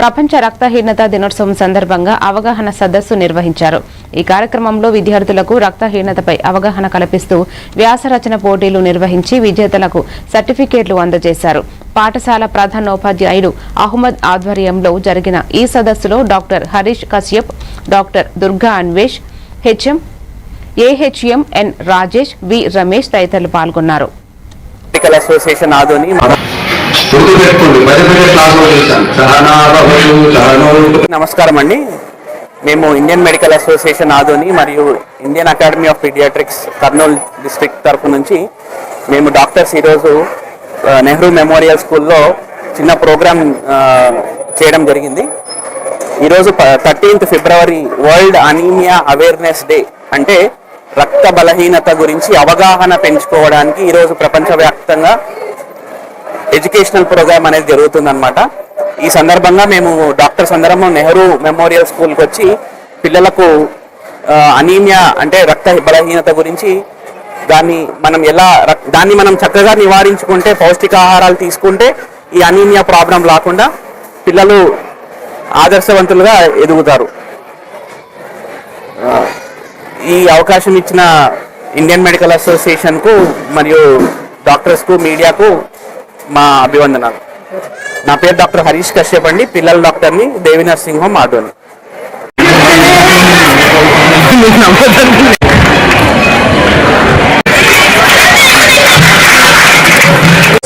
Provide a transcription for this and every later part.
ప్రపంచ రక్తహీనత దినోత్సవం సందర్భంగా అవగాహన సదస్సు నిర్వహించారు. ఈ కార్యక్రమంలో విద్యార్థులకు రక్తహీనతపై అవగాహన కల్పిస్తూ వ్యాసరచన పోటీలు నిర్వహించి విజేతలకు సర్టిఫికేట్లు అందజేశారు. పాఠశాల ప్రధానోపాధ్యాయుడు అహ్మద్ ఆధ్వర్యంలో జరిగిన ఈ సదస్సులో డాక్టర్ హరీష్ కశ్యప్, డాక్టర్ దుర్గా అన్వేష్, ఏహెచ్ఎం ఎన్ రాజేష్, వి రమేష్ తదితరులు పాల్గొన్నారు. నమస్కారం అండి. మేము ఇండియన్ మెడికల్ అసోసియేషన్ ఆదోని మరియు Indian academy of pediatrics Kurnool district తరఫు నుంచి మేము డాక్టర్స్ ఈరోజు నెహ్రూ మెమోరియల్ స్కూల్లో చిన్న ప్రోగ్రామ్ చేయడం జరిగింది. ఈరోజు 13th ఫిబ్రవరి వరల్డ్ అనీమియా అవేర్నెస్ డే, అంటే రక్త బలహీనత గురించి అవగాహన పెంచుకోవడానికి ఈరోజు ప్రపంచవ్యాప్తంగా ఎడ్యుకేషనల్ ప్రోగ్రామ్ అనేది జరుగుతుందన్నమాట. ఈ సందర్భంగా మేము డాక్టర్స్ అందరం నెహ్రూ మెమోరియల్ స్కూల్కి వచ్చి పిల్లలకు అనీమియా అంటే రక్త బలహీనత గురించి దాన్ని మనం చక్కగా నివారించుకుంటే, పౌష్టికాహారాలు తీసుకుంటే ఈ అనీమియా ప్రాబ్లం రాకుండా పిల్లలు ఆదర్శవంతులుగా ఎదుగుతారు. ఈ అవకాశం ఇచ్చిన ఇండియన్ మెడికల్ అసోసియేషన్కు మరియు డాక్టర్స్కు, మీడియాకు మా అభివందనాలు. నా పేరు డాక్టర్ హరీష్ కశ్యప్ అండి, పిల్లల డాక్టర్ని, దేవి నర్సింగ్ హోమ్ ఆదోని.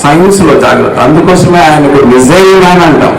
సైన్స్ లో జాగ్రత్త, అందుకోసమే ఆయన మిజైల్ మ్యాన్ అంటాం.